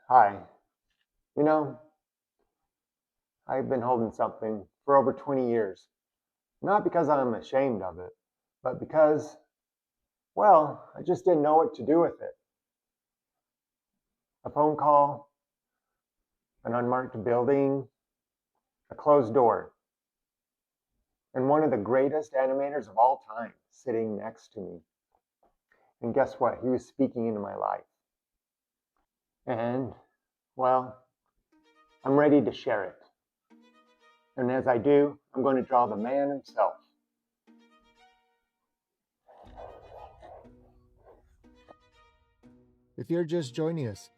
Hi. You know, I've been holding something for over 20 years. Not because I'm ashamed of it, but because, well, I just didn't know what to do with it. A phone call, an unmarked building, a closed door, and one of the greatest animators of all time sitting next to me. And guess what? He was speaking into my life. And, well, I'm ready to share it. And as I do, I'm going to draw the man himself. If you're just joining us,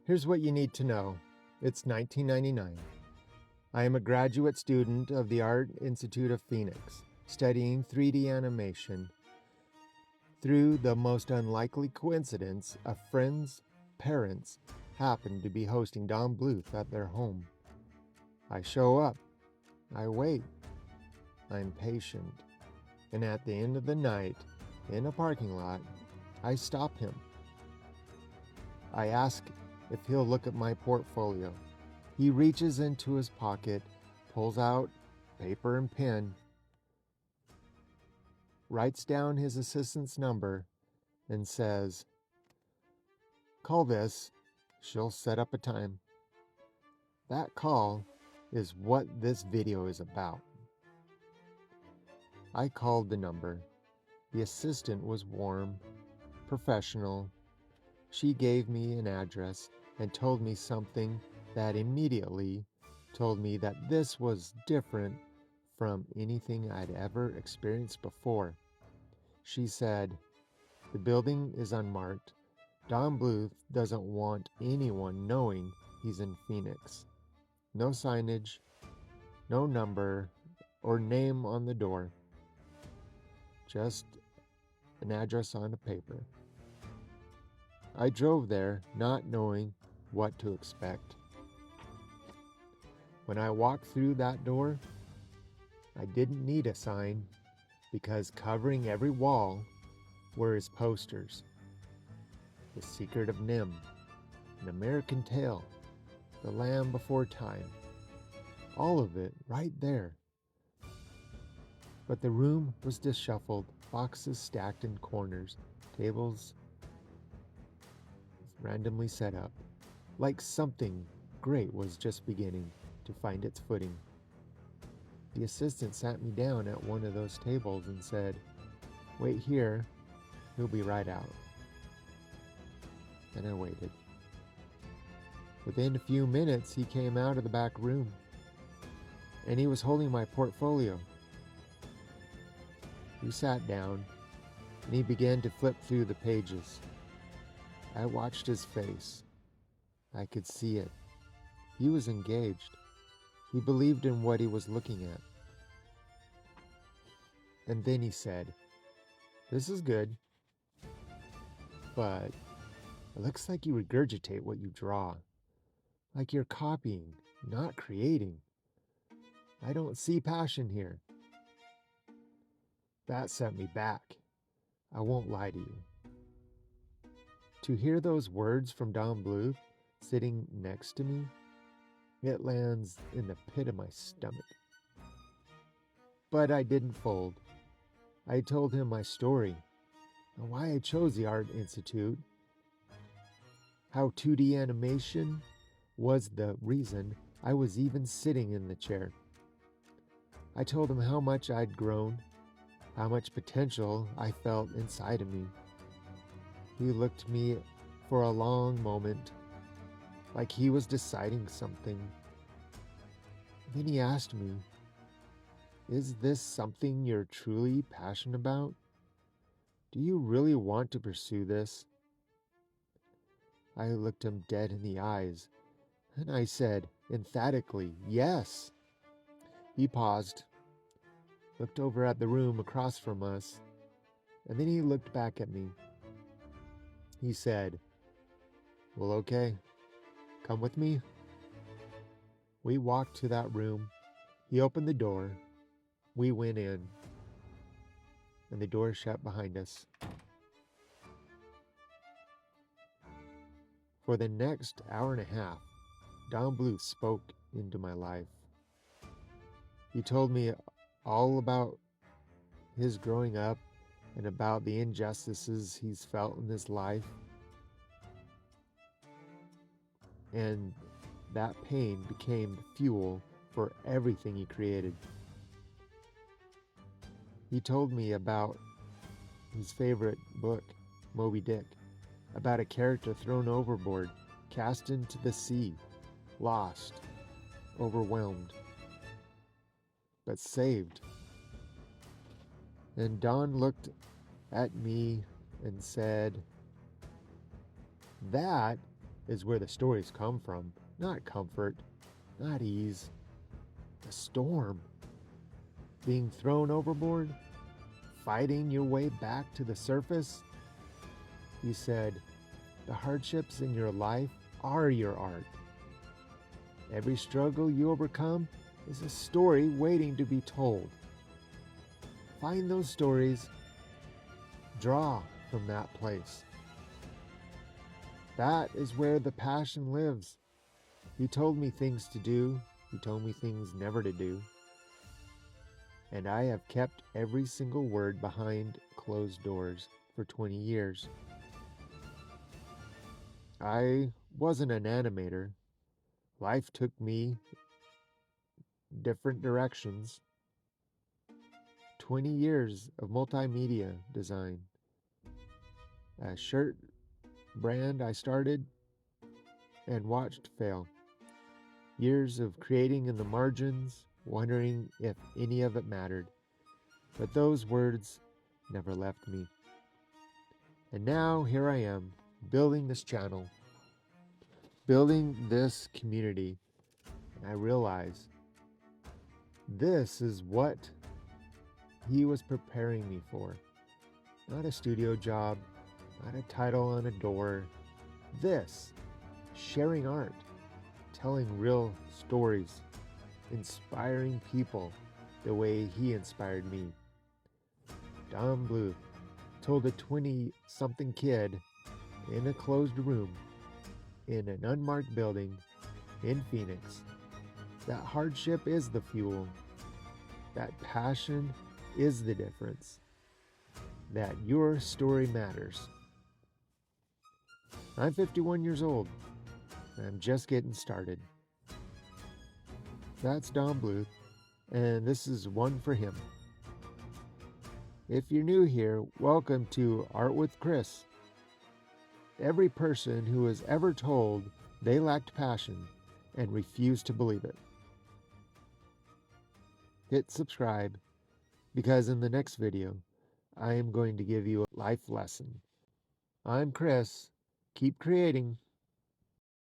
here's what you need to know. It's 1999. I am a graduate student of the Art Institute of Phoenix, studying 3D animation. Through the most unlikely coincidence, a friend's parents happened to be hosting Don Bluth at their home. I show up. I wait. I'm patient. And at the end of the night, in a parking lot, I stop him. I ask if he'll look at my portfolio. He reaches into his pocket, pulls out paper and pen, writes down his assistant's number, and says, "Call this, she'll set up a time." That call is what this video is about. I called the number. The assistant was warm, professional. She gave me an address and told me something that immediately told me that this was different from anything I'd ever experienced before. She said, "The building is unmarked. Don Bluth doesn't want anyone knowing he's in Phoenix. No signage, no number or name on the door. Just an address on a paper." I drove there not knowing what to expect. When I walked through that door, I didn't need a sign because covering every wall were his posters. The Secret of Nim, An American Tale, The Lamb Before Time. All of it right there. But the room was disheveled, boxes stacked in corners, tables randomly set up, like something great was just beginning to find its footing. The assistant sat me down at one of those tables and said, "Wait here, he'll be right out." And I waited. Within a few minutes, he came out of the back room, and he was holding my portfolio. We sat down, and he began to flip through the pages. I watched his face. I could see it. He was engaged. He believed in what he was looking at. And then he said, "This is good, but it looks like you regurgitate what you draw. Like you're copying, not creating. I don't see passion here." That set me back. I won't lie to you. To hear those words from Don Bluth sitting next to me, it lands in the pit of my stomach. But I didn't fold. I told him my story and why I chose the Art Institute, how 2D animation was the reason I was even sitting in the chair. I told him how much I'd grown, how much potential I felt inside of me. He looked at me for a long moment, like he was deciding something. Then he asked me, "Is this something you're truly passionate about? Do you really want to pursue this?" I looked him dead in the eyes, and I said emphatically, "Yes." He paused, looked over at the room across from us, and then he looked back at me. He said, "Well, okay, come with me." We walked to that room. He opened the door. We went in, and the door shut behind us. For the next hour and a half, Don Bluth spoke into my life. He told me all about his growing up and about the injustices he's felt in his life. And that pain became the fuel for everything he created. He told me about his favorite book, Moby Dick, about a character thrown overboard, cast into the sea, lost, overwhelmed, but saved. And Don looked at me and said, "That is where the stories come from, not comfort, not ease. The storm, being thrown overboard, fighting your way back to the surface." He said, "The hardships in your life are your art. Every struggle you overcome is a story waiting to be told. Find those stories, draw from that place. That is where the passion lives." He told me things to do. He told me things never to do. And I have kept every single word behind closed doors for 20 years. I wasn't an animator. Life took me different directions. 20 years of multimedia design. A shirt brand I started and watched fail. Years of creating in the margins, wondering if any of it mattered. But those words never left me. And now here I am, building this channel, building this community. And I realize this is what he was preparing me for. Not a studio job, not a title on a door. This, sharing art, telling real stories, inspiring people the way he inspired me. Don Bluth told a 20-something kid in a closed room in an unmarked building in Phoenix that hardship is the fuel, that passion is the difference, that your story matters. I'm 51 years old, and I'm just getting started. That's Don Bluth, and this is one for him. If you're new here, welcome to Art with Chris. Every person who was ever told they lacked passion and refused to believe it. Hit subscribe, because in the next video, I am going to give you a life lesson. I'm Chris. Keep creating.